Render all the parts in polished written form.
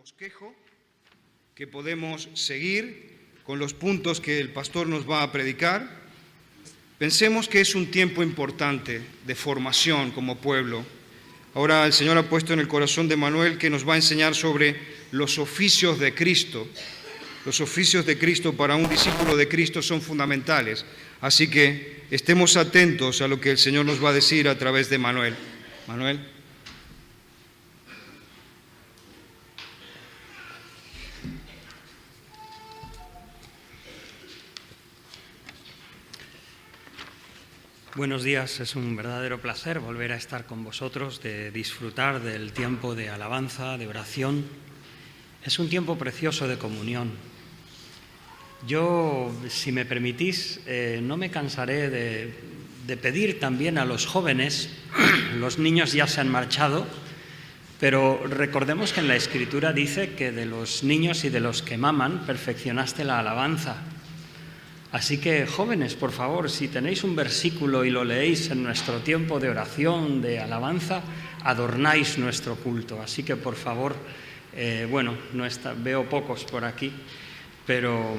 bosquejo que podemos seguir con los puntos que el pastor nos va a predicar. Pensemos que es un tiempo importante de formación como pueblo. Ahora el Señor ha puesto en el corazón de Manuel que nos va a enseñar sobre los oficios de Cristo. Los oficios de Cristo para un discípulo de Cristo son fundamentales. Así que estemos atentos a lo que el Señor nos va a decir a través de Manuel. Manuel. Buenos días, es un verdadero placer volver a estar con vosotros, de disfrutar del tiempo de alabanza, de oración. Es un tiempo precioso de comunión. Yo, si me permitís, no me cansaré de pedir también a los jóvenes, los niños ya se han marchado, pero recordemos que en la Escritura dice que de los niños y de los que maman perfeccionaste la alabanza. Así que, jóvenes, por favor, si tenéis un versículo y lo leéis en nuestro tiempo de oración, de alabanza, adornáis nuestro culto. Así que, por favor, veo pocos por aquí, pero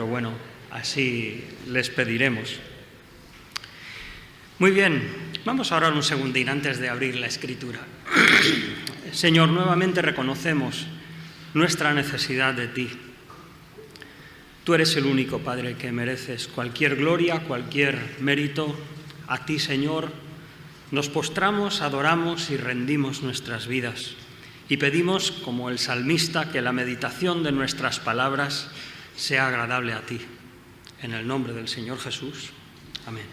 bueno, así les pediremos. Muy bien, vamos a orar un segundín antes de abrir la Escritura. Señor, nuevamente reconocemos nuestra necesidad de ti. Tú eres el único, Padre, que mereces cualquier gloria, cualquier mérito. A ti, Señor, nos postramos, adoramos y rendimos nuestras vidas. Y pedimos, como el salmista, que la meditación de nuestras palabras sea agradable a ti. En el nombre del Señor Jesús. Amén.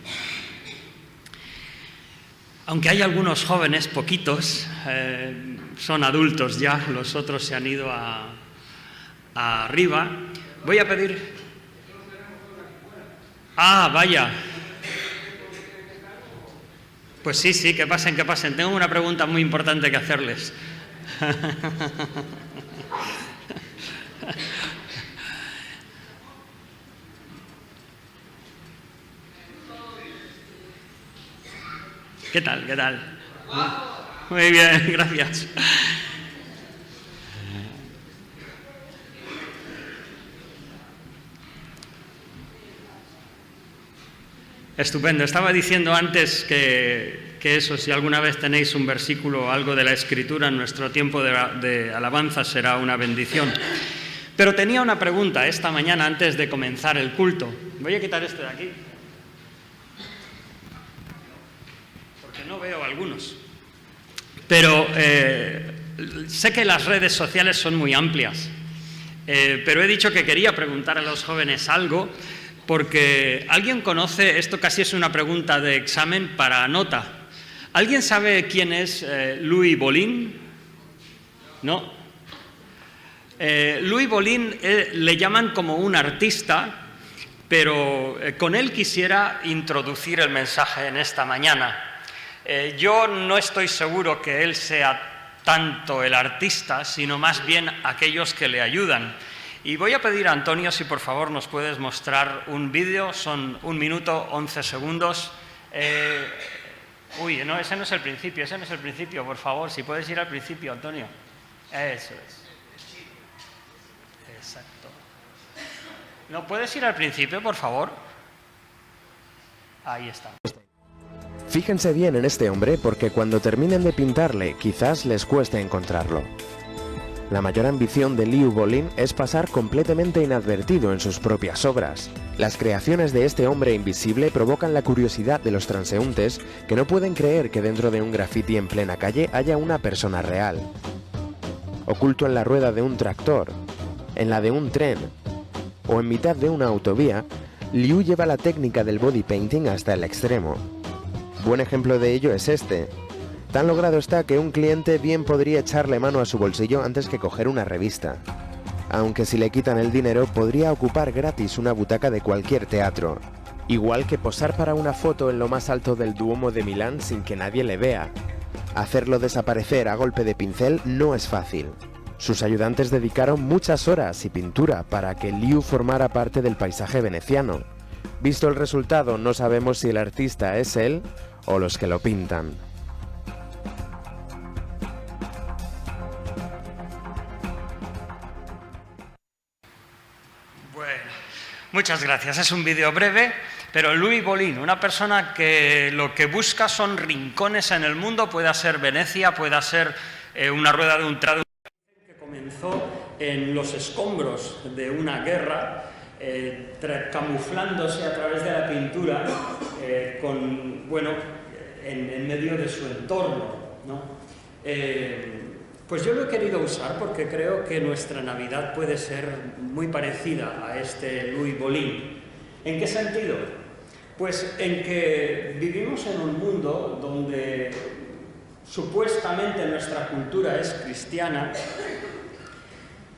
Aunque hay algunos jóvenes, poquitos, son adultos ya, los otros se han ido arriba. Voy a pedir... Ah, vaya. Pues sí, que pasen. Tengo una pregunta muy importante que hacerles. ¿Qué tal? Muy bien, gracias. Estupendo. Estaba diciendo antes que eso, si alguna vez tenéis un versículo o algo de la Escritura en nuestro tiempo de alabanza, será una bendición. Pero tenía una pregunta esta mañana antes de comenzar el culto. Voy a quitar este de aquí, porque no veo algunos. Pero sé que las redes sociales son muy amplias, pero he dicho que quería preguntar a los jóvenes algo, porque ¿alguien conoce? Esto casi es una pregunta de examen para nota. ¿Alguien sabe quién es Louis Bolin? ¿No? Louis Bolin le llaman como un artista, pero con él quisiera introducir el mensaje en esta mañana. Yo no estoy seguro que él sea tanto el artista, sino más bien aquellos que le ayudan. Y voy a pedir a Antonio si por favor nos puedes mostrar un vídeo, son 1 minuto 11 segundos. No, ese no es el principio, por favor, si puedes ir al principio, Antonio. Eso es. Exacto. ¿No puedes ir al principio, por favor? Ahí está. Fíjense bien en este hombre porque cuando terminen de pintarle, quizás les cueste encontrarlo. La mayor ambición de Louis Bolin es pasar completamente inadvertido en sus propias obras. Las creaciones de este hombre invisible provocan la curiosidad de los transeúntes que no pueden creer que dentro de un grafiti en plena calle haya una persona real. Oculto en la rueda de un tractor, en la de un tren o en mitad de una autovía, Liu lleva la técnica del body painting hasta el extremo. Buen ejemplo de ello es este. Tan logrado está que un cliente bien podría echarle mano a su bolsillo antes que coger una revista. Aunque si le quitan el dinero, podría ocupar gratis una butaca de cualquier teatro. Igual que posar para una foto en lo más alto del Duomo de Milán sin que nadie le vea. Hacerlo desaparecer a golpe de pincel no es fácil. Sus ayudantes dedicaron muchas horas y pintura para que Liu formara parte del paisaje veneciano. Visto el resultado, no sabemos si el artista es él o los que lo pintan. Bueno, muchas gracias. Es un vídeo breve, pero Louis Bolin, una persona que lo que busca son rincones en el mundo, pueda ser Venecia, pueda ser una rueda de un traductor que comenzó en los escombros de una guerra, camuflándose a través de la pintura, en medio de su entorno, ¿no? Pues yo lo he querido usar porque creo que nuestra Navidad puede ser muy parecida a este Louis Bolin. ¿En qué sentido? Pues en que vivimos en un mundo donde supuestamente nuestra cultura es cristiana,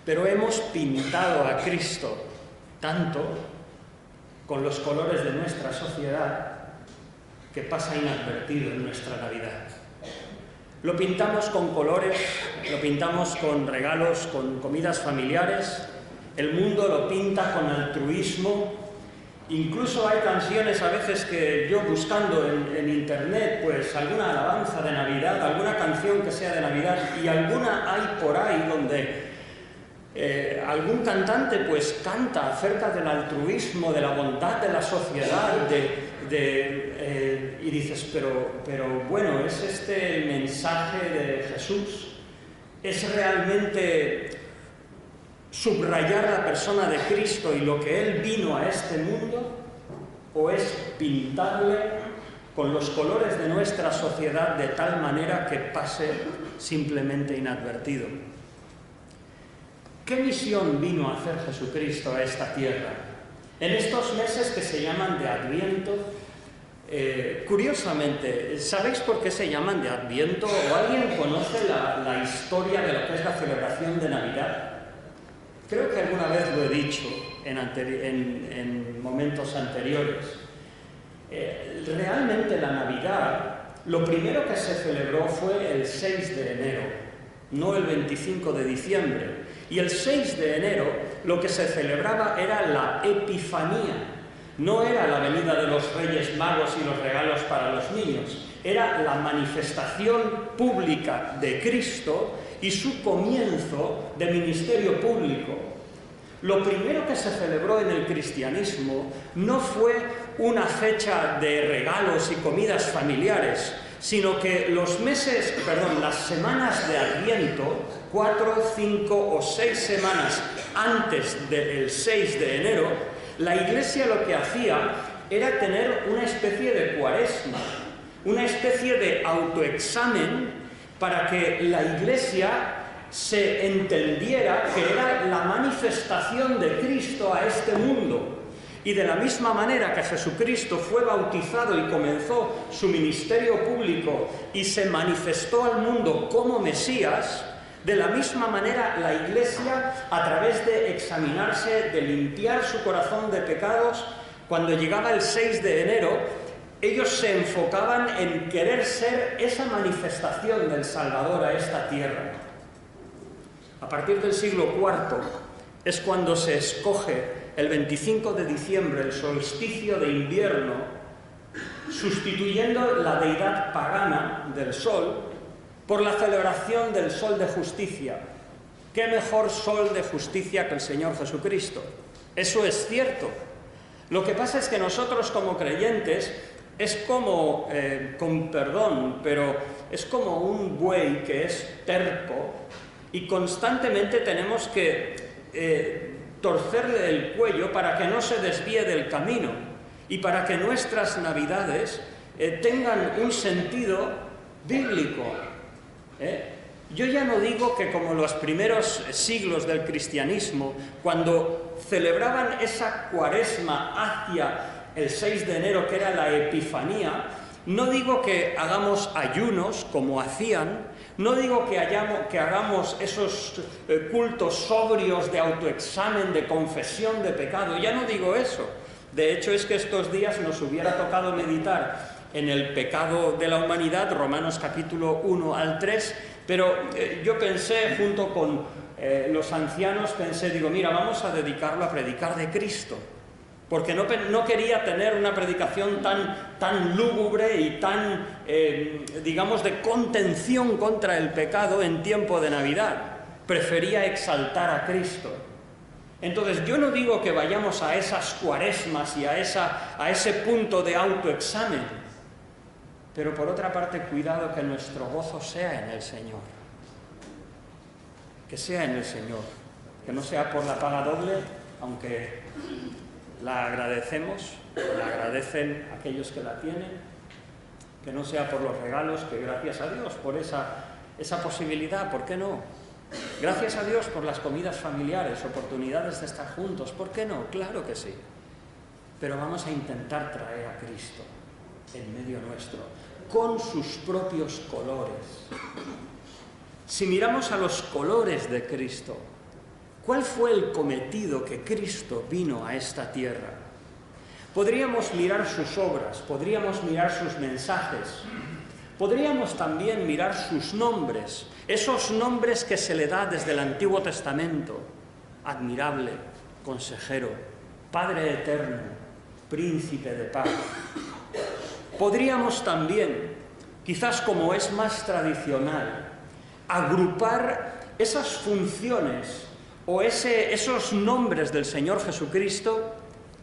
pero hemos pintado a Cristo tanto con los colores de nuestra sociedad que pasa inadvertido en nuestra Navidad. Lo pintamos con colores, lo pintamos con regalos, con comidas familiares, el mundo lo pinta con altruismo, incluso hay canciones a veces que yo buscando en internet, pues alguna alabanza de Navidad, alguna canción que sea de Navidad, y alguna hay por ahí donde algún cantante pues canta acerca del altruismo, de la bondad de la sociedad, y dices, pero bueno, ¿es este el mensaje de Jesús? ¿Es realmente subrayar la persona de Cristo y lo que Él vino a este mundo? ¿O es pintarle con los colores de nuestra sociedad de tal manera que pase simplemente inadvertido? ¿Qué misión vino a hacer Jesucristo a esta tierra? En estos meses que se llaman de Adviento, curiosamente, ¿sabéis por qué se llaman de Adviento? ¿O alguien conoce la historia de lo que es la celebración de Navidad? Creo que alguna vez lo he dicho en momentos anteriores. Realmente la Navidad, lo primero que se celebró fue el 6 de enero, no el 25 de diciembre. Y el 6 de enero lo que se celebraba era la Epifanía. No era la venida de los Reyes Magos y los regalos para los niños. Era la manifestación pública de Cristo y su comienzo de ministerio público. Lo primero que se celebró en el cristianismo no fue una fecha de regalos y comidas familiares, sino que las semanas de Adviento, 4, 5 o 6 semanas antes del 6 de enero, la Iglesia lo que hacía era tener una especie de cuaresma, una especie de autoexamen para que la Iglesia se entendiera que era la manifestación de Cristo a este mundo. Y de la misma manera que Jesucristo fue bautizado y comenzó su ministerio público y se manifestó al mundo como Mesías, de la misma manera la Iglesia, a través de examinarse, de limpiar su corazón de pecados, cuando llegaba el 6 de enero, ellos se enfocaban en querer ser esa manifestación del Salvador a esta tierra. A partir del siglo IV es cuando se escoge el 25 de diciembre, el solsticio de invierno, sustituyendo la deidad pagana del sol por la celebración del sol de justicia. ¿Qué mejor sol de justicia que el Señor Jesucristo? Eso es cierto. Lo que pasa es que nosotros como creyentes es como, con perdón, pero es como un buey que es terco y constantemente tenemos que torcerle el cuello para que no se desvíe del camino y para que nuestras Navidades tengan un sentido bíblico. Yo ya no digo que como los primeros siglos del cristianismo, cuando celebraban esa cuaresma hacia el 6 de enero, que era la Epifanía, no digo que hagamos ayunos como hacían, no digo que hagamos esos cultos sobrios de autoexamen, de confesión de pecado, ya no digo eso. De hecho, es que estos días nos hubiera tocado meditar en el pecado de la humanidad, Romanos capítulo 1 al 3, pero yo pensé, junto con los ancianos, digo, mira, vamos a dedicarlo a predicar de Cristo, porque no quería tener una predicación tan lúgubre y tan, digamos, de contención contra el pecado en tiempo de Navidad. Prefería exaltar a Cristo. Entonces, yo no digo que vayamos a esas cuaresmas y a ese punto de autoexamen, pero por otra parte, cuidado que nuestro gozo sea en el Señor. Que sea en el Señor, que no sea por la paga doble, aunque la agradecemos, la agradecen aquellos que la tienen, que no sea por los regalos, que gracias a Dios por esa posibilidad, ¿por qué no? Gracias a Dios por las comidas familiares, oportunidades de estar juntos, ¿por qué no? Claro que sí. Pero vamos a intentar traer a Cristo en medio nuestro, con sus propios colores. Si miramos a los colores de Cristo, ¿cuál fue el cometido que Cristo vino a esta tierra? Podríamos mirar sus obras, podríamos mirar sus mensajes, podríamos también mirar sus nombres, esos nombres que se le da desde el Antiguo Testamento: admirable, consejero, Padre eterno, príncipe de paz. Podríamos también, quizás como es más tradicional, agrupar esas funciones o esos nombres del Señor Jesucristo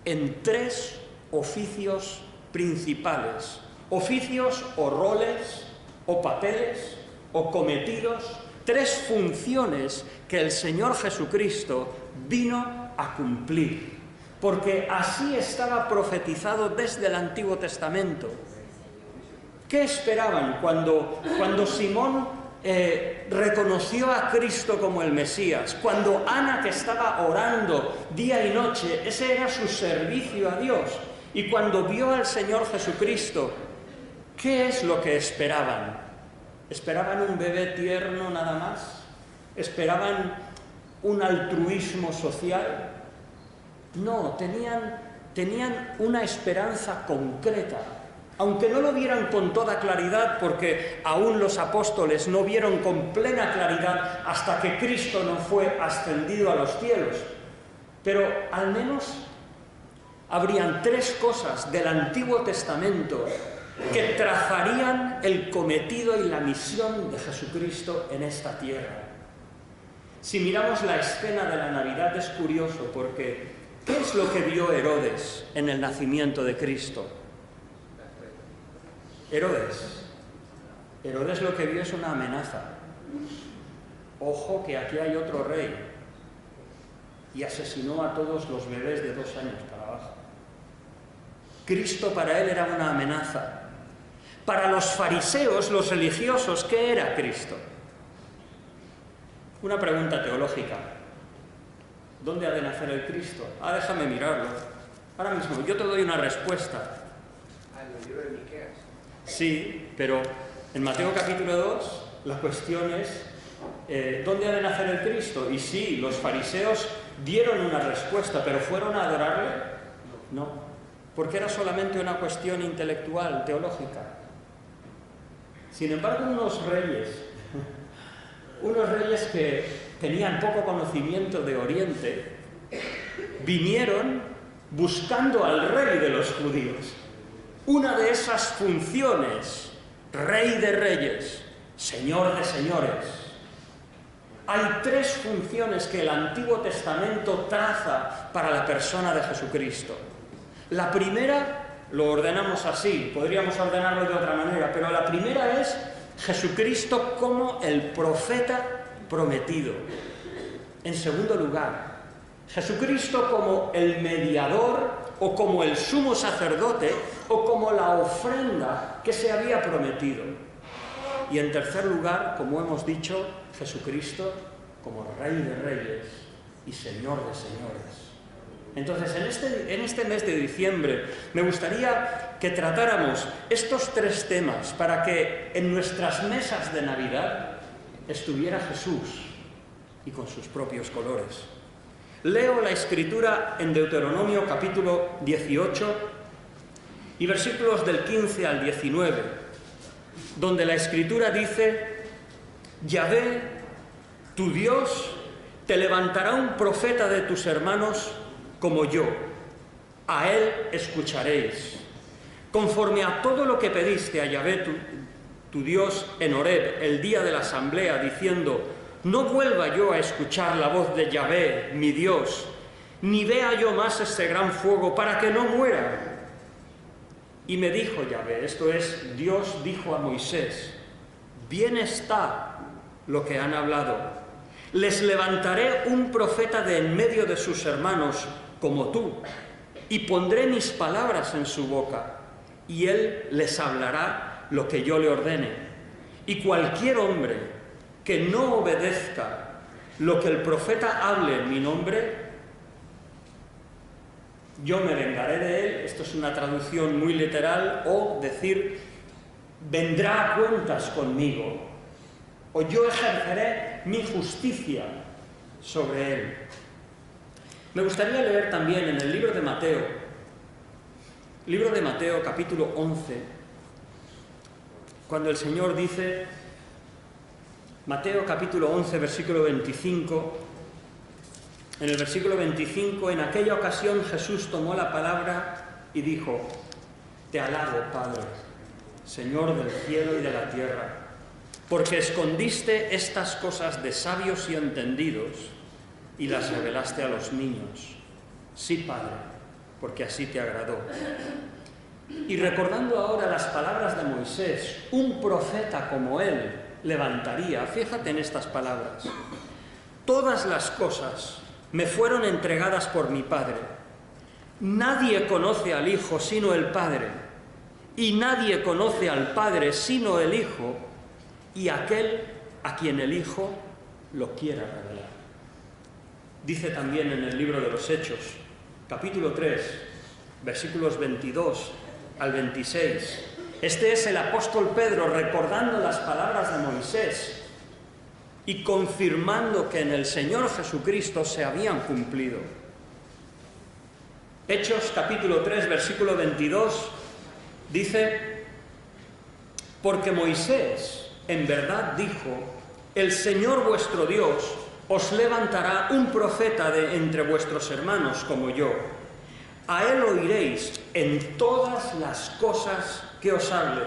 en 3 oficios principales. Oficios o roles o papeles o cometidos, 3 funciones que el Señor Jesucristo vino a cumplir, porque así estaba profetizado desde el Antiguo Testamento. ¿Qué esperaban cuando Simón reconoció a Cristo como el Mesías? Cuando Ana, que estaba orando día y noche, ese era su servicio a Dios, y cuando vio al Señor Jesucristo, ¿qué es lo que esperaban? ¿Esperaban un bebé tierno nada más? ¿Esperaban un altruismo social? No, tenían una esperanza concreta, aunque no lo vieran con toda claridad, porque aún los apóstoles no vieron con plena claridad hasta que Cristo no fue ascendido a los cielos. Pero al menos habrían 3 cosas del Antiguo Testamento que trazarían el cometido y la misión de Jesucristo en esta tierra. Si miramos la escena de la Navidad es curioso, porque ¿qué es lo que vio Herodes en el nacimiento de Cristo? Herodes lo que vio es una amenaza. Ojo que aquí hay otro rey. Y asesinó a todos los bebés de 2 años para abajo. Cristo para él era una amenaza. Para los fariseos, los religiosos, ¿qué era Cristo? Una pregunta teológica. ¿Dónde ha de nacer el Cristo? Déjame mirarlo. Ahora mismo, yo te doy una respuesta. En el libro de Miqueas. Sí, pero en Mateo capítulo 2, la cuestión es ¿dónde ha de nacer el Cristo? Y sí, los fariseos dieron una respuesta, pero ¿fueron a adorarle? No, porque era solamente una cuestión intelectual, teológica. Sin embargo, unos reyes que tenían poco conocimiento de Oriente, vinieron buscando al rey de los judíos. Una de esas funciones, rey de reyes, señor de señores. Hay 3 funciones que el Antiguo Testamento traza para la persona de Jesucristo. La primera lo ordenamos así, podríamos ordenarlo de otra manera, pero la primera es Jesucristo como el profeta prometido. En segundo lugar, Jesucristo como el mediador o como el sumo sacerdote o como la ofrenda que se había prometido. Y en tercer lugar, como hemos dicho, Jesucristo como Rey de Reyes y Señor de Señores. Entonces, en este mes de diciembre me gustaría que tratáramos estos 3 temas para que en nuestras mesas de Navidad estuviera Jesús y con sus propios colores. Leo la Escritura en Deuteronomio capítulo 18 y versículos del 15 al 19, donde la Escritura dice: Yahvé, tu Dios, te levantará un profeta de tus hermanos como yo, a él escucharéis. Conforme a todo lo que pediste a Yahvé tu Dios en Horeb el día de la asamblea, diciendo: no vuelva yo a escuchar la voz de Yahvé, mi Dios, ni vea yo más este gran fuego, para que no muera. Y me dijo Yahvé, esto es, Dios dijo a Moisés, bien está lo que han hablado. Les levantaré un profeta de en medio de sus hermanos, como tú, y pondré mis palabras en su boca, y él les hablará lo que yo le ordene. Y cualquier hombre que no obedezca lo que el profeta hable en mi nombre, yo me vengaré de él. Esto es una traducción muy literal, o decir, vendrá a cuentas conmigo, o yo ejerceré mi justicia sobre él. Me gustaría leer también en el libro de Mateo capítulo 11, cuando el Señor dice, Mateo capítulo 11, versículo 25, en el versículo 25, en aquella ocasión Jesús tomó la palabra y dijo, te alabo, Padre, Señor del cielo y de la tierra, porque escondiste estas cosas de sabios y entendidos y las revelaste a los niños. Sí, Padre, porque así te agradó. Y recordando ahora las palabras de Moisés, un profeta como él levantaría, fíjate en estas palabras, todas las cosas me fueron entregadas por mi Padre. Nadie conoce al Hijo sino el Padre, y nadie conoce al Padre sino el Hijo, y aquel a quien el Hijo lo quiera revelar. Dice también en el libro de los Hechos, capítulo 3, versículos 22 al 26. Este es el apóstol Pedro recordando las palabras de Moisés y confirmando que en el Señor Jesucristo se habían cumplido. Hechos capítulo 3, versículo 22, dice, porque Moisés en verdad dijo, el Señor vuestro Dios os levantará un profeta de entre vuestros hermanos como yo. A él oiréis en todas las cosas que os hable.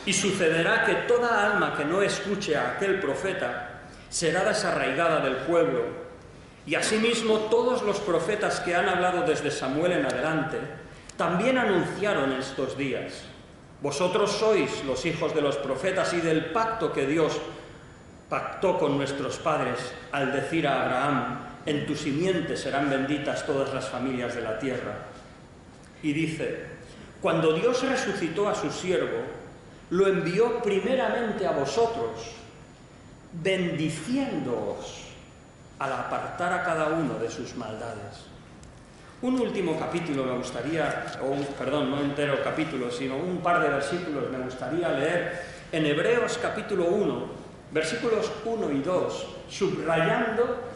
Y sucederá que toda alma que no escuche a aquel profeta será desarraigada del pueblo. Y asimismo todos los profetas que han hablado desde Samuel en adelante también anunciaron estos días. Vosotros sois los hijos de los profetas y del pacto que Dios pactó con nuestros padres al decir a Abraham, en tu simiente serán benditas todas las familias de la tierra. Y dice, cuando Dios resucitó a su siervo, lo envió primeramente a vosotros, bendiciéndoos al apartar a cada uno de sus maldades. Un último capítulo me gustaría, no entero capítulo, sino un par de versículos me gustaría leer en Hebreos capítulo 1, versículos 1 y 2, subrayando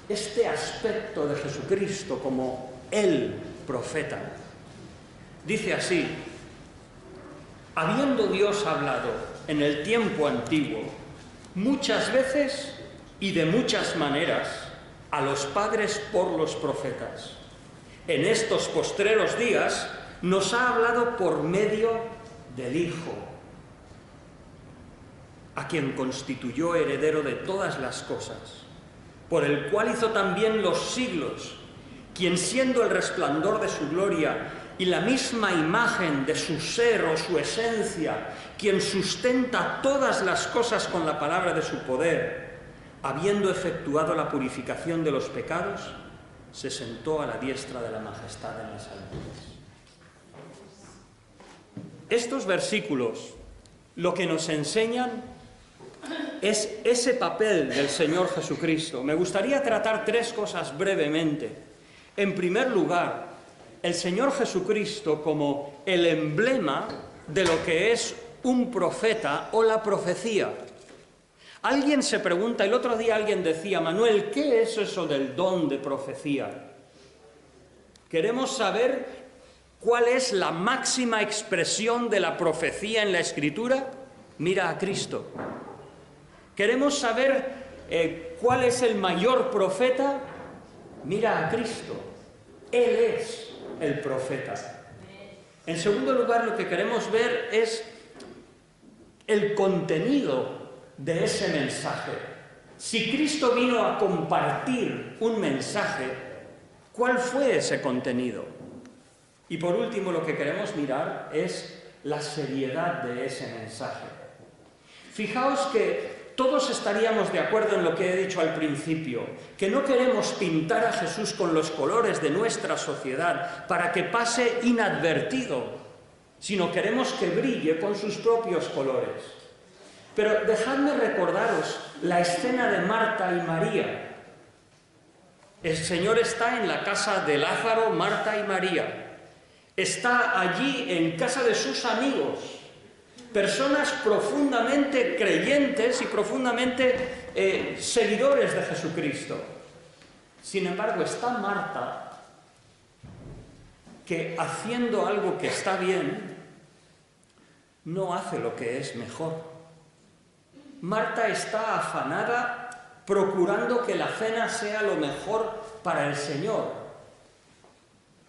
este aspecto de Jesucristo como el profeta. Dice así, habiendo Dios hablado en el tiempo antiguo, muchas veces y de muchas maneras, a los padres por los profetas, en estos postreros días nos ha hablado por medio del Hijo, a quien constituyó heredero de todas las cosas, por el cual hizo también los siglos, quien siendo el resplandor de su gloria y la misma imagen de su ser o su esencia, quien sustenta todas las cosas con la palabra de su poder, habiendo efectuado la purificación de los pecados, se sentó a la diestra de la majestad en las alturas. Estos versículos lo que nos enseñan es ese papel del Señor Jesucristo. Me gustaría tratar tres cosas brevemente. En primer lugar, el Señor Jesucristo como el emblema de lo que es un profeta o la profecía. Alguien se pregunta, el otro día alguien decía, Manuel, ¿qué es eso del don de profecía? Queremos saber cuál es la máxima expresión de la profecía en la Escritura. Mira a Cristo. ¿Queremos saber cuál es el mayor profeta? Mira a Cristo. Él es el profeta. En segundo lugar, lo que queremos ver es el contenido de ese mensaje. Si Cristo vino a compartir un mensaje, ¿Cuál fue ese contenido? Y por último, lo que queremos mirar es la seriedad de ese mensaje. Fijaos que todos estaríamos de acuerdo en lo que he dicho al principio, que no queremos pintar a Jesús con los colores de nuestra sociedad para que pase inadvertido, sino queremos que brille con sus propios colores. Pero dejadme recordaros la escena de Marta y María. El Señor está en la casa de Lázaro, Marta y María. Está allí en casa de sus amigos, personas profundamente creyentes y profundamente seguidores de Jesucristo. Sin embargo, está Marta, que haciendo algo que está bien, no hace lo que es mejor. Marta está afanada procurando que la cena sea lo mejor para el Señor.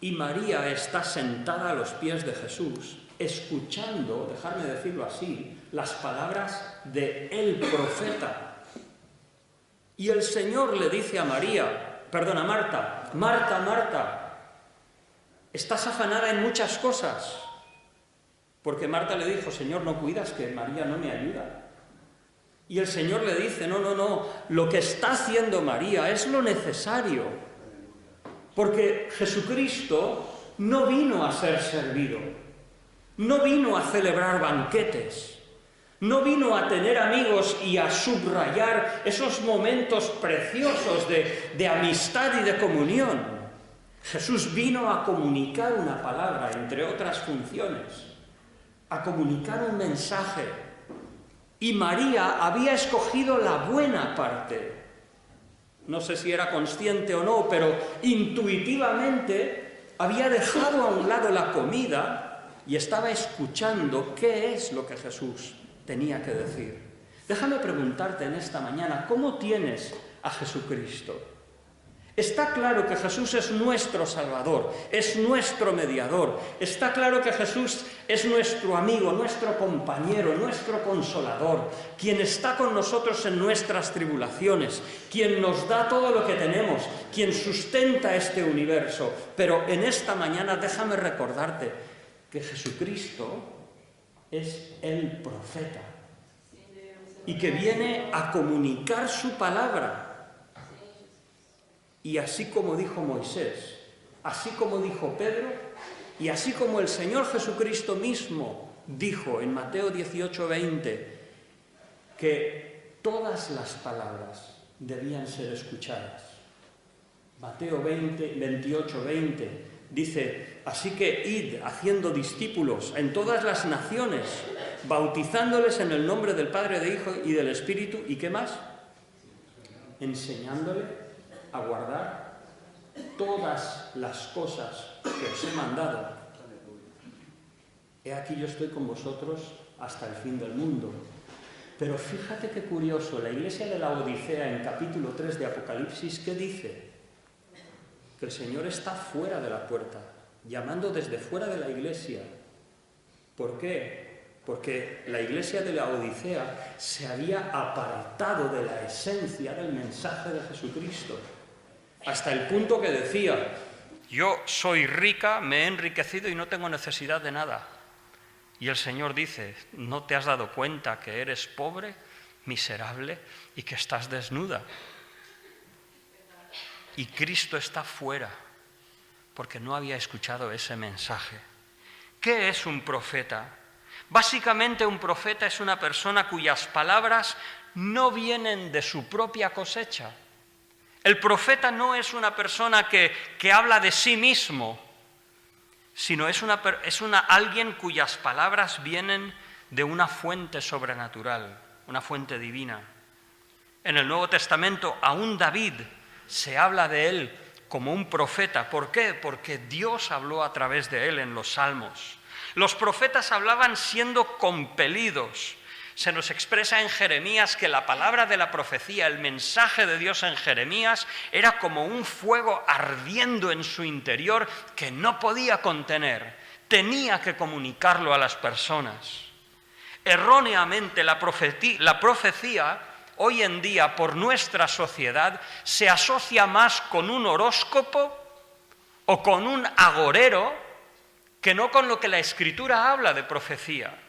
Y María está sentada a los pies de Jesús, escuchando, dejadme decirlo así, las palabras de el profeta. Y el Señor le dice a Marta, Marta, Marta, estás afanada en muchas cosas. Porque Marta le dijo, Señor, ¿no cuidas que María no me ayuda? Y el Señor le dice, no, lo que está haciendo María es lo necesario. Porque Jesucristo no vino a ser servido, no vino a celebrar banquetes, no vino a tener amigos y a subrayar esos momentos preciosos de amistad y de comunión. Jesús vino a comunicar una palabra, entre otras funciones, a comunicar un mensaje. Y María había escogido la buena parte. No sé si era consciente o no, pero intuitivamente había dejado a un lado la comida y estaba escuchando qué es lo que Jesús tenía que decir. Déjame preguntarte en esta mañana, ¿cómo tienes a Jesucristo? Está claro que Jesús es nuestro Salvador, es nuestro mediador. Está claro que Jesús es nuestro amigo, nuestro compañero, nuestro consolador, quien está con nosotros en nuestras tribulaciones, quien nos da todo lo que tenemos, quien sustenta este universo. Pero en esta mañana déjame recordarte que Jesucristo es el profeta y que viene a comunicar su palabra. Y así como dijo Moisés, así como dijo Pedro, y así como el Señor Jesucristo mismo dijo en Mateo 18:20, que todas las palabras debían ser escuchadas. Mateo 28:20 dice, así que id haciendo discípulos en todas las naciones, bautizándoles en el nombre del Padre, del Hijo y del Espíritu, ¿y qué más? Enseñándole a guardar todas las cosas que os he mandado. He aquí yo estoy con vosotros hasta el fin del mundo. Pero fíjate qué curioso, la iglesia de la Odisea en capítulo 3 de Apocalipsis, ¿qué dice? Que el Señor está fuera de la puerta, llamando desde fuera de la iglesia. ¿Por qué? Porque la iglesia de la Odisea se había apartado de la esencia del mensaje de Jesucristo. Hasta el punto que decía, yo soy rica, me he enriquecido y no tengo necesidad de nada. Y el Señor dice, ¿no te has dado cuenta que eres pobre, miserable y que estás desnuda? Y Cristo está fuera, porque no había escuchado ese mensaje. ¿Qué es un profeta? Básicamente un profeta es una persona cuyas palabras no vienen de su propia cosecha. El profeta no es una persona que habla de sí mismo, sino es alguien cuyas palabras vienen de una fuente sobrenatural, una fuente divina. En el Nuevo Testamento, aún David se habla de él como un profeta. ¿Por qué? Porque Dios habló a través de él en los Salmos. Los profetas hablaban siendo compelidos. Se nos expresa en Jeremías que la palabra de la profecía, el mensaje de Dios en Jeremías, era como un fuego ardiendo en su interior que no podía contener. Tenía que comunicarlo a las personas. Erróneamente, la profecía, hoy en día, por nuestra sociedad, se asocia más con un horóscopo o con un agorero que no con lo que la Escritura habla de profecía.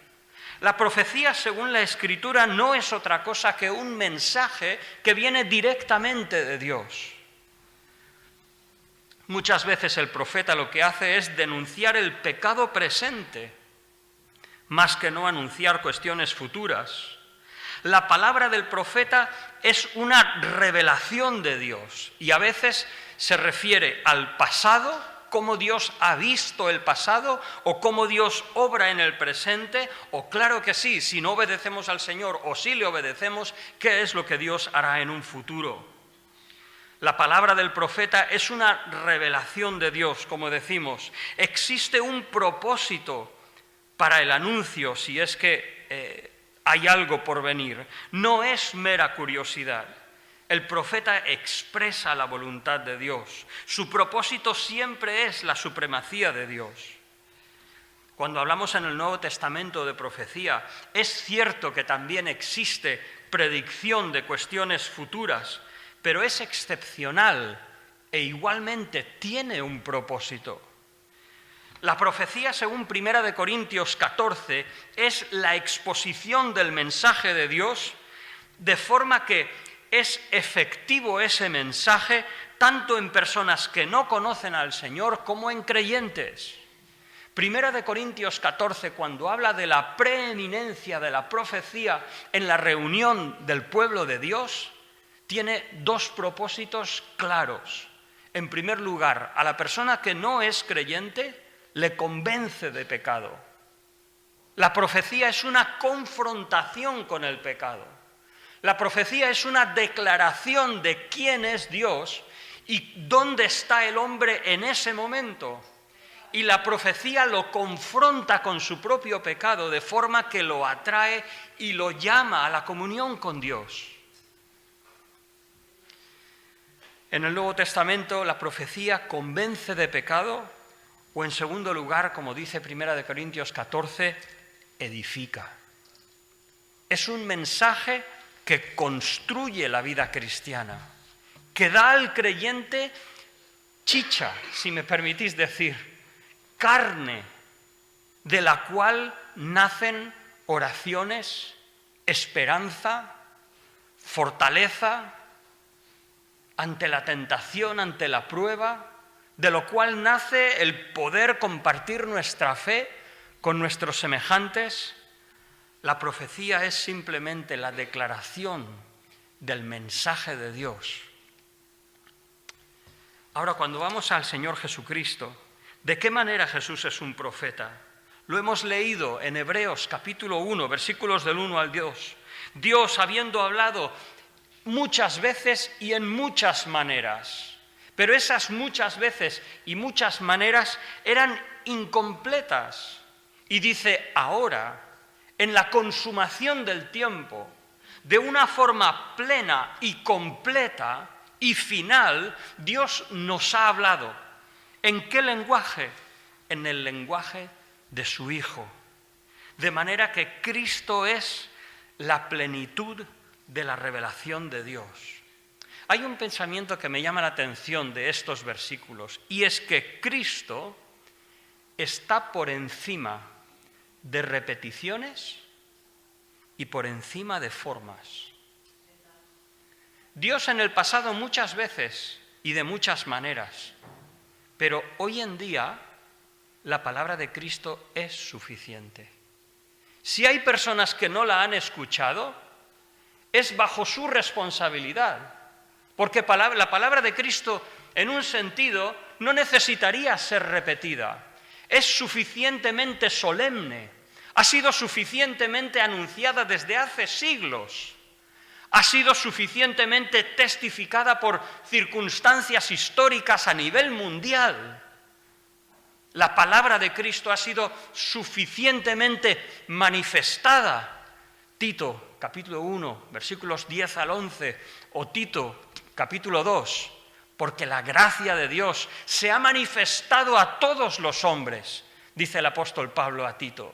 La profecía, según la Escritura, no es otra cosa que un mensaje que viene directamente de Dios. Muchas veces el profeta lo que hace es denunciar el pecado presente, más que no anunciar cuestiones futuras. La palabra del profeta es una revelación de Dios y a veces se refiere al pasado, cómo Dios ha visto el pasado o cómo Dios obra en el presente, o claro que sí, si no obedecemos al Señor o si le obedecemos, ¿qué es lo que Dios hará en un futuro? La palabra del profeta es una revelación de Dios, como decimos. Existe un propósito para el anuncio, si es que hay algo por venir. No es mera curiosidad. El profeta expresa la voluntad de Dios. Su propósito siempre es la supremacía de Dios. Cuando hablamos en el Nuevo Testamento de profecía, es cierto que también existe predicción de cuestiones futuras, pero es excepcional e igualmente tiene un propósito. La profecía, según 1 Corintios 14, es la exposición del mensaje de Dios, de forma que es efectivo ese mensaje tanto en personas que no conocen al Señor como en creyentes. 1 Corintios 14, cuando habla de la preeminencia de la profecía en la reunión del pueblo de Dios, tiene dos propósitos claros. En primer lugar, a la persona que no es creyente le convence de pecado. La profecía es una confrontación con el pecado. La profecía es una declaración de quién es Dios y dónde está el hombre en ese momento. Y la profecía lo confronta con su propio pecado de forma que lo atrae y lo llama a la comunión con Dios. En el Nuevo Testamento la profecía convence de pecado o, en segundo lugar, como dice 1 Corintios 14, edifica. Es un mensaje que construye la vida cristiana, que da al creyente chicha, si me permitís decir, carne, de la cual nacen oraciones, esperanza, fortaleza ante la tentación, ante la prueba, de lo cual nace el poder compartir nuestra fe con nuestros semejantes. La profecía es simplemente la declaración del mensaje de Dios. Ahora, cuando vamos al Señor Jesucristo, ¿de qué manera Jesús es un profeta? Lo hemos leído en Hebreos capítulo 1, versículos del 1 al 2. Dios, habiendo hablado muchas veces y en muchas maneras, pero esas muchas veces y muchas maneras eran incompletas. Y dice, ahora, en la consumación del tiempo, de una forma plena y completa y final, Dios nos ha hablado. ¿En qué lenguaje? En el lenguaje de su Hijo. De manera que Cristo es la plenitud de la revelación de Dios. Hay un pensamiento que me llama la atención de estos versículos, y es que Cristo está por encima de repeticiones y por encima de formas. Dios en el pasado muchas veces y de muchas maneras, pero hoy en día la palabra de Cristo es suficiente. Si hay personas que no la han escuchado, es bajo su responsabilidad, porque la palabra de Cristo, en un sentido, no necesitaría ser repetida. Es suficientemente solemne, ha sido suficientemente anunciada desde hace siglos, ha sido suficientemente testificada por circunstancias históricas a nivel mundial. La palabra de Cristo ha sido suficientemente manifestada. Tito, capítulo 1, versículos 10 al 11, o Tito, capítulo 2, porque la gracia de Dios se ha manifestado a todos los hombres, dice el apóstol Pablo a Tito.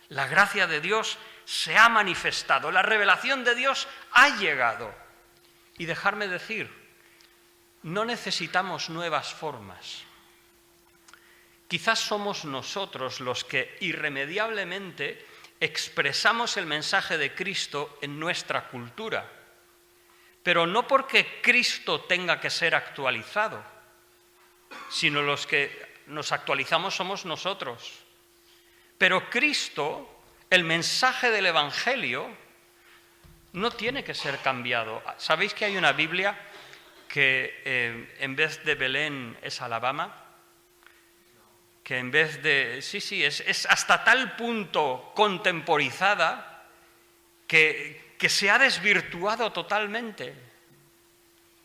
La gracia de Dios se ha manifestado, la revelación de Dios ha llegado. Y dejarme decir, no necesitamos nuevas formas, quizás somos nosotros los que irremediablemente expresamos el mensaje de Cristo en nuestra cultura, pero no porque Cristo tenga que ser actualizado, sino los que nos actualizamos somos nosotros. Pero Cristo, el mensaje del Evangelio, no tiene que ser cambiado. ¿Sabéis que hay una Biblia que en vez de Belén es Alabama? Que en vez de... Sí, es hasta tal punto contemporizada que se ha desvirtuado totalmente.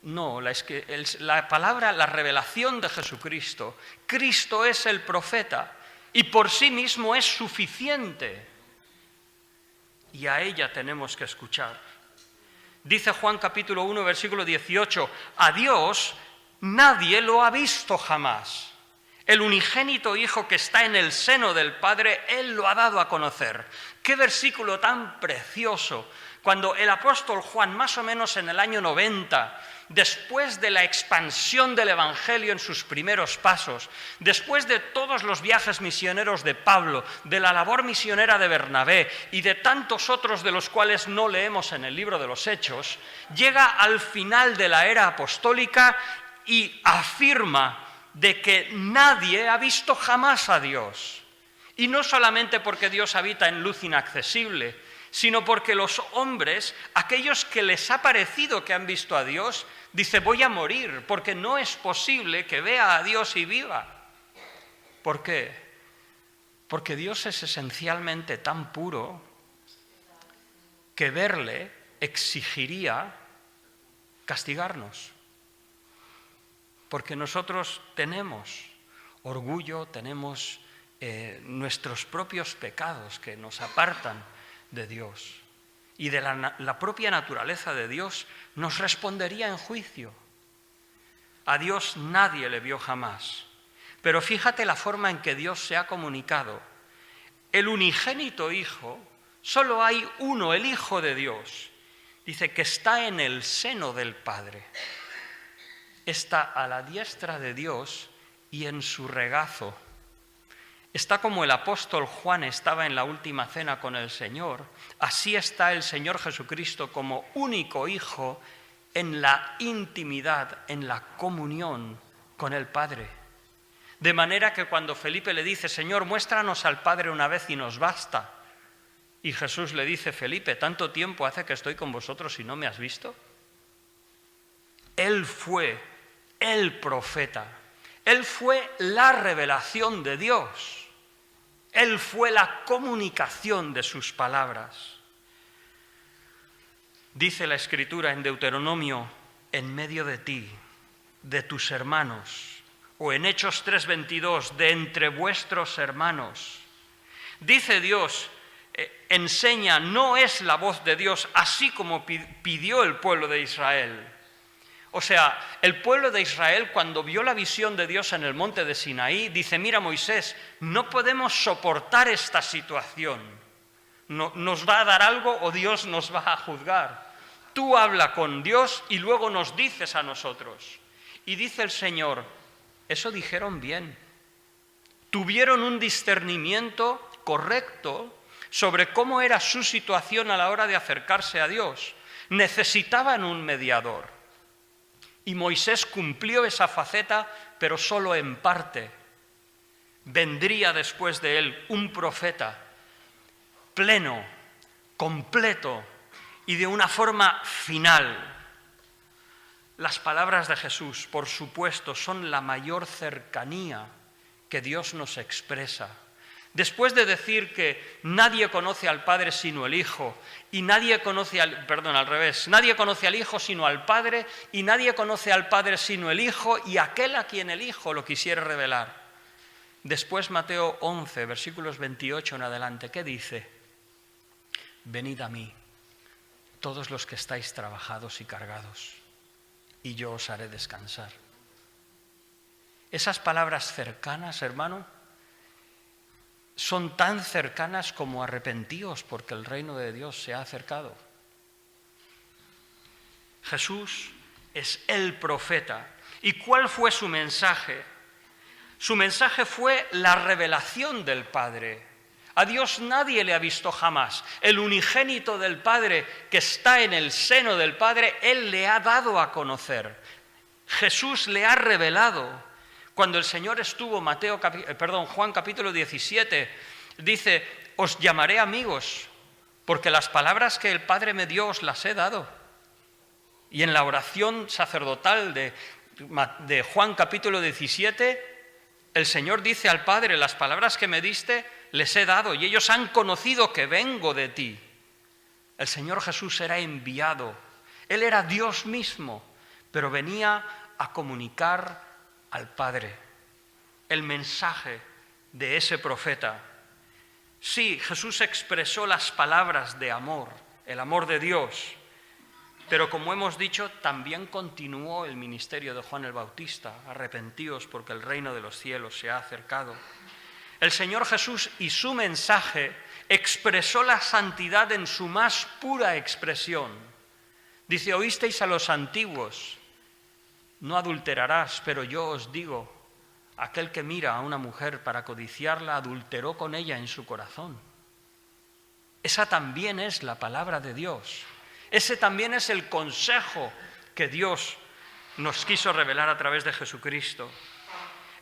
No, la palabra, la revelación de Jesucristo. Cristo es el profeta y por sí mismo es suficiente. Y a ella tenemos que escuchar. Dice Juan capítulo 1, versículo 18, a Dios nadie lo ha visto jamás. El unigénito Hijo que está en el seno del Padre, Él lo ha dado a conocer. ¡Qué versículo tan precioso! Cuando el apóstol Juan, más o menos en el año 90, después de la expansión del Evangelio en sus primeros pasos, después de todos los viajes misioneros de Pablo, de la labor misionera de Bernabé y de tantos otros de los cuales no leemos en el libro de los Hechos, llega al final de la era apostólica y afirma de que nadie ha visto jamás a Dios. Y no solamente porque Dios habita en luz inaccesible, sino porque los hombres, aquellos que les ha parecido que han visto a Dios, dice, voy a morir, porque no es posible que vea a Dios y viva. ¿Por qué? Porque Dios es esencialmente tan puro que verle exigiría castigarnos. Porque nosotros tenemos orgullo, tenemos nuestros propios pecados que nos apartan de Dios. Y de la propia naturaleza de Dios nos respondería en juicio. A Dios nadie le vio jamás. Pero fíjate la forma en que Dios se ha comunicado. El unigénito Hijo, solo hay uno, el Hijo de Dios. Dice que está en el seno del Padre. Está a la diestra de Dios y en su regazo. Está como el apóstol Juan estaba en la última cena con el Señor, así está el Señor Jesucristo como único Hijo en la intimidad, en la comunión con el Padre. De manera que cuando Felipe le dice, Señor, muéstranos al Padre una vez y nos basta, y Jesús le dice, Felipe, ¿tanto tiempo hace que estoy con vosotros y no me has visto? Él fue el profeta, Él fue la revelación de Dios. Él fue la comunicación de sus palabras. Dice la Escritura en Deuteronomio, en medio de ti, de tus hermanos, o en Hechos 3:22, de entre vuestros hermanos. Dice Dios, enseña, no es la voz de Dios, así como pidió el pueblo de Israel. O sea, el pueblo de Israel, cuando vio la visión de Dios en el monte de Sinaí, dice, mira Moisés, no podemos soportar esta situación. ¿Nos va a dar algo o Dios nos va a juzgar? Tú habla con Dios y luego nos dices a nosotros. Y dice el Señor, eso dijeron bien. Tuvieron un discernimiento correcto sobre cómo era su situación a la hora de acercarse a Dios. Necesitaban un mediador. Y Moisés cumplió esa faceta, pero solo en parte. Vendría después de él un profeta pleno, completo y de una forma final. Las palabras de Jesús, por supuesto, son la mayor cercanía que Dios nos expresa. Después de decir que nadie conoce al Padre sino el Hijo, y nadie conoce nadie conoce al Hijo sino al Padre, y nadie conoce al Padre sino el Hijo, y aquel a quien el Hijo lo quisiera revelar. Después Mateo 11, versículos 28 en adelante, ¿qué dice? Venid a mí, todos los que estáis trabajados y cargados, y yo os haré descansar. Esas palabras cercanas, hermano, son tan cercanas como arrepentíos porque el reino de Dios se ha acercado. Jesús es el profeta. ¿Y cuál fue su mensaje? Su mensaje fue la revelación del Padre. A Dios nadie le ha visto jamás. El unigénito del Padre que está en el seno del Padre, Él le ha dado a conocer. Jesús le ha revelado. Cuando el Señor estuvo, Juan capítulo 17, dice, os llamaré amigos, porque las palabras que el Padre me dio os las he dado. Y en la oración sacerdotal de Juan capítulo 17, el Señor dice al Padre, las palabras que me diste les he dado y ellos han conocido que vengo de ti. El Señor Jesús era enviado. Él era Dios mismo, pero venía a comunicar al Padre el mensaje de ese profeta. Sí, Jesús expresó las palabras de amor, el amor de Dios, pero como hemos dicho, también continuó el ministerio de Juan el Bautista. Arrepentíos porque el reino de los cielos se ha acercado. El Señor Jesús y su mensaje expresó la santidad en su más pura expresión. Dice, oísteis a los antiguos, no adulterarás, pero yo os digo, aquel que mira a una mujer para codiciarla, adulteró con ella en su corazón. Esa también es la palabra de Dios. Ese también es el consejo que Dios nos quiso revelar a través de Jesucristo.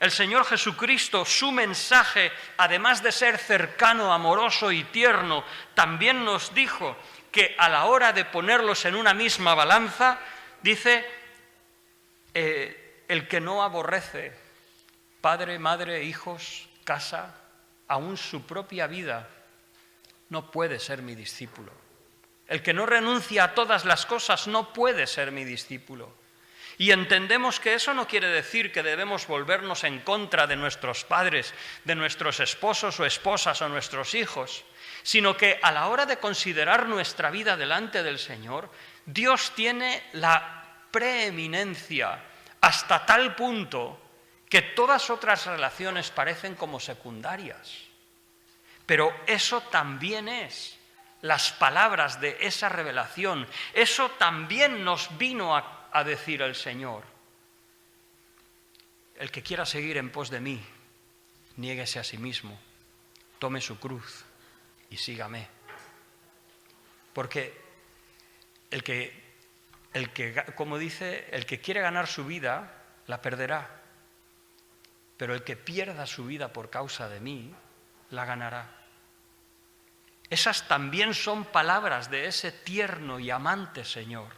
El Señor Jesucristo, su mensaje, además de ser cercano, amoroso y tierno, también nos dijo que a la hora de ponerlos en una misma balanza, dice, el que no aborrece padre, madre, hijos, casa, aún su propia vida, no puede ser mi discípulo. El que no renuncia a todas las cosas no puede ser mi discípulo. Y entendemos que eso no quiere decir que debemos volvernos en contra de nuestros padres, de nuestros esposos o esposas o nuestros hijos, sino que a la hora de considerar nuestra vida delante del Señor, Dios tiene la preeminencia hasta tal punto que todas otras relaciones parecen como secundarias. Pero eso también es las palabras de esa revelación. Eso también nos vino a decir el Señor. El que quiera seguir en pos de mí, niéguese a sí mismo, tome su cruz y sígame. Porque como dice, el que quiere ganar su vida, la perderá. Pero el que pierda su vida por causa de mí, la ganará. Esas también son palabras de ese tierno y amante Señor.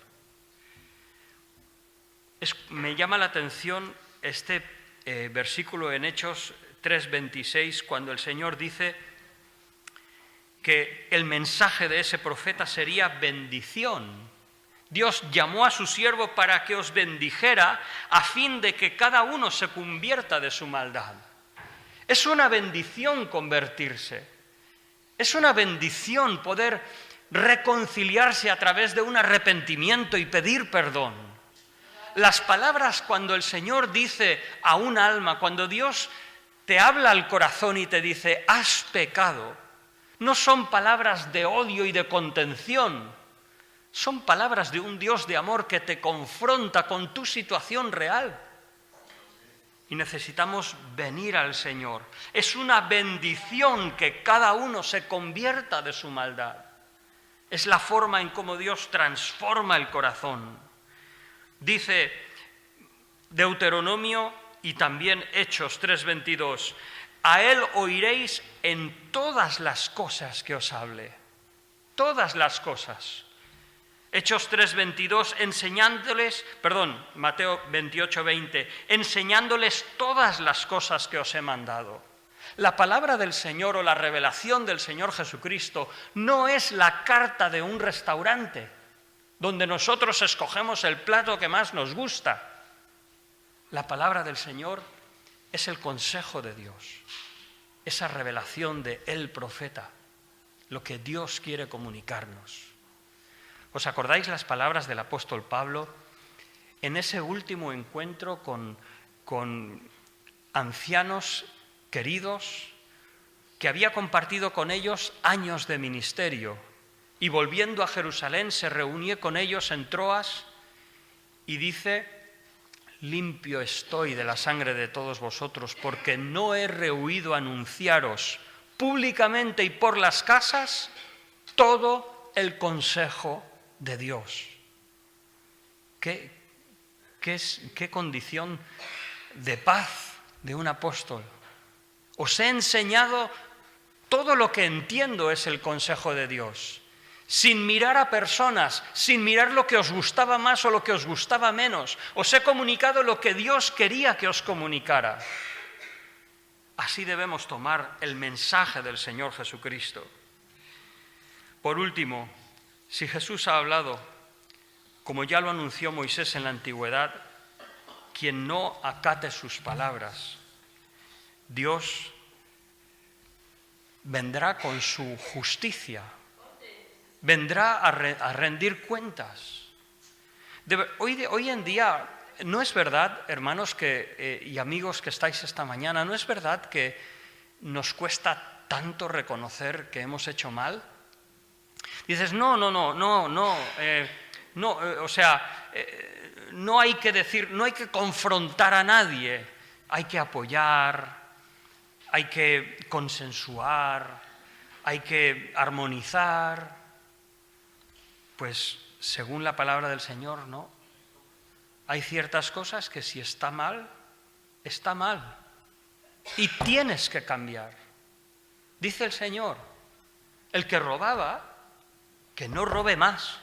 Me llama la atención este versículo en Hechos 3:26, cuando el Señor dice que el mensaje de ese profeta sería bendición. Dios llamó a su siervo para que os bendijera a fin de que cada uno se convierta de su maldad. Es una bendición convertirse. Es una bendición poder reconciliarse a través de un arrepentimiento y pedir perdón. Las palabras cuando el Señor dice a un alma, cuando Dios te habla al corazón y te dice, has pecado, no son palabras de odio y de contención, son palabras de un Dios de amor que te confronta con tu situación real. Y necesitamos venir al Señor. Es una bendición que cada uno se convierta de su maldad. Es la forma en cómo Dios transforma el corazón. Dice Deuteronomio y también Hechos 3:22, a Él oiréis en todas las cosas que os hable. Todas las cosas. Hechos 3:22, Mateo 28:20, enseñándoles todas las cosas que os he mandado. La palabra del Señor o la revelación del Señor Jesucristo no es la carta de un restaurante donde nosotros escogemos el plato que más nos gusta. La palabra del Señor es el consejo de Dios, esa revelación de el profeta, lo que Dios quiere comunicarnos. ¿Os acordáis las palabras del apóstol Pablo en ese último encuentro con ancianos queridos que había compartido con ellos años de ministerio? Y volviendo a Jerusalén se reunió con ellos en Troas y dice, limpio estoy de la sangre de todos vosotros, porque no he rehuido anunciaros públicamente y por las casas todo el consejo de Dios. ¿Qué condición de paz de un apóstol? Os he enseñado todo lo que entiendo es el consejo de Dios, sin mirar a personas, sin mirar lo que os gustaba más o lo que os gustaba menos. Os he comunicado lo que Dios quería que os comunicara. Así debemos tomar el mensaje del Señor Jesucristo. Por último, si Jesús ha hablado, como ya lo anunció Moisés en la antigüedad, quien no acate sus palabras, Dios vendrá con su justicia, vendrá a rendir cuentas. Hoy en día, ¿no es verdad, hermanos y amigos que estáis esta mañana, no es verdad que nos cuesta tanto reconocer que hemos hecho mal? Dices, no, no hay que decir, no hay que confrontar a nadie, hay que apoyar, hay que consensuar, hay que armonizar. Pues según la palabra del Señor, no. Hay ciertas cosas que si está mal, está mal. Y tienes que cambiar. Dice el Señor, el que robaba, que no robe más.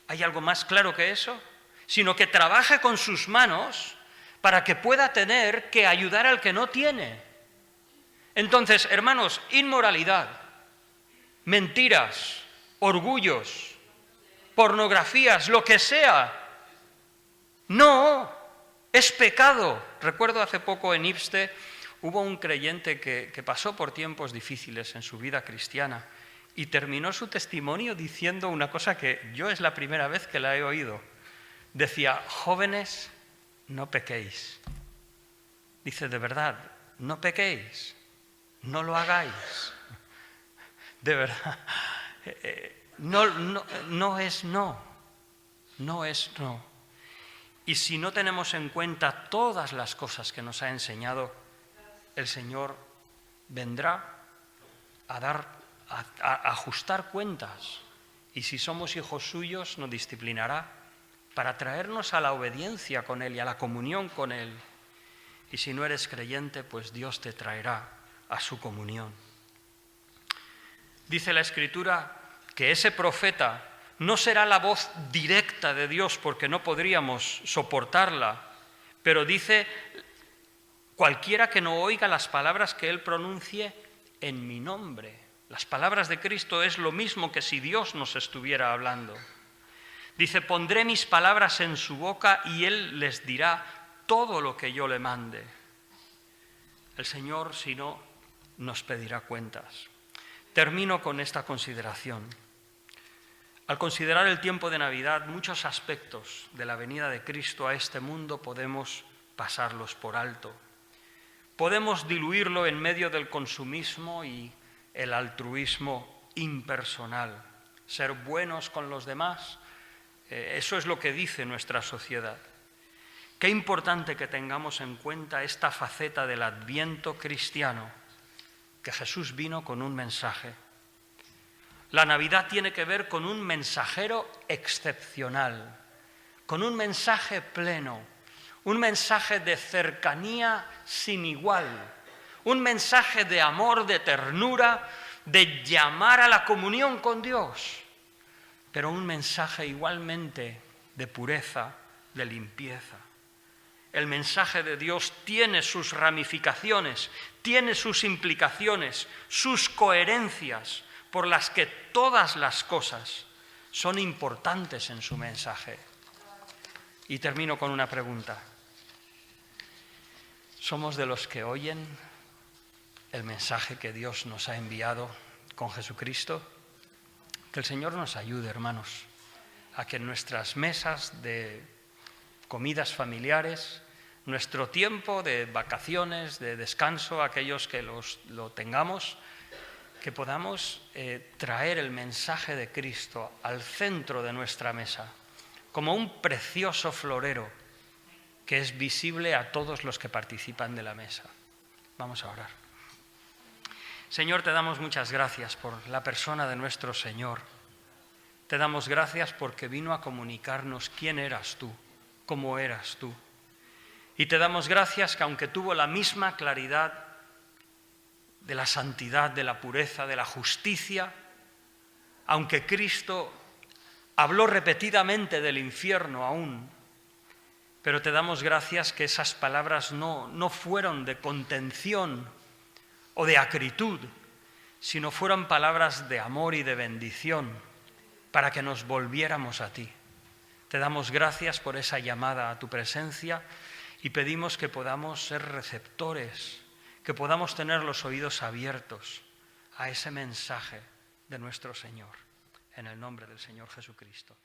¿Hay algo más claro que eso? Sino que trabaje con sus manos para que pueda tener que ayudar al que no tiene. Entonces, hermanos, inmoralidad, mentiras, orgullos, pornografías, lo que sea, no, es pecado. Recuerdo hace poco en Ipste hubo un creyente que pasó por tiempos difíciles en su vida cristiana y terminó su testimonio diciendo una cosa que yo es la primera vez que la he oído. Decía, jóvenes, no pequéis. Dice, de verdad, no pequéis, no lo hagáis. De verdad, no es no. Y si no tenemos en cuenta todas las cosas que nos ha enseñado, el Señor vendrá a ajustar cuentas. Y si somos hijos suyos, nos disciplinará para traernos a la obediencia con Él y a la comunión con Él. Y si no eres creyente, pues Dios te traerá a su comunión. Dice la Escritura que ese profeta no será la voz directa de Dios porque no podríamos soportarla, pero dice, cualquiera que no oiga las palabras que Él pronuncie en mi nombre. Las palabras de Cristo es lo mismo que si Dios nos estuviera hablando. Dice, pondré mis palabras en su boca y Él les dirá todo lo que yo le mande. El Señor, si no, nos pedirá cuentas. Termino con esta consideración. Al considerar el tiempo de Navidad, muchos aspectos de la venida de Cristo a este mundo podemos pasarlos por alto. Podemos diluirlo en medio del consumismo y el altruismo impersonal. Ser buenos con los demás, eso es lo que dice nuestra sociedad. Qué importante que tengamos en cuenta esta faceta del Adviento cristiano, que Jesús vino con un mensaje. La Navidad tiene que ver con un mensajero excepcional, con un mensaje pleno, un mensaje de cercanía sin igual, un mensaje de amor, de ternura, de llamar a la comunión con Dios, pero un mensaje igualmente de pureza, de limpieza. El mensaje de Dios tiene sus ramificaciones, tiene sus implicaciones, sus coherencias, por las que todas las cosas son importantes en su mensaje. Y termino con una pregunta. ¿Somos de los que oyen el mensaje que Dios nos ha enviado con Jesucristo? Que el Señor nos ayude, hermanos, a que en nuestras mesas de comidas familiares, nuestro tiempo de vacaciones, de descanso, aquellos que lo tengamos, que podamos traer el mensaje de Cristo al centro de nuestra mesa, como un precioso florero que es visible a todos los que participan de la mesa. Vamos a orar. Señor, te damos muchas gracias por la persona de nuestro Señor. Te damos gracias porque vino a comunicarnos quién eras tú, cómo eras tú. Y te damos gracias que aunque tuvo la misma claridad de la santidad, de la pureza, de la justicia, aunque Cristo habló repetidamente del infierno aún, pero te damos gracias que esas palabras no fueron de contención o de acritud, sino fueron palabras de amor y de bendición para que nos volviéramos a ti. Te damos gracias por esa llamada a tu presencia y pedimos que podamos ser receptores, que podamos tener los oídos abiertos a ese mensaje de nuestro Señor. En el nombre del Señor Jesucristo.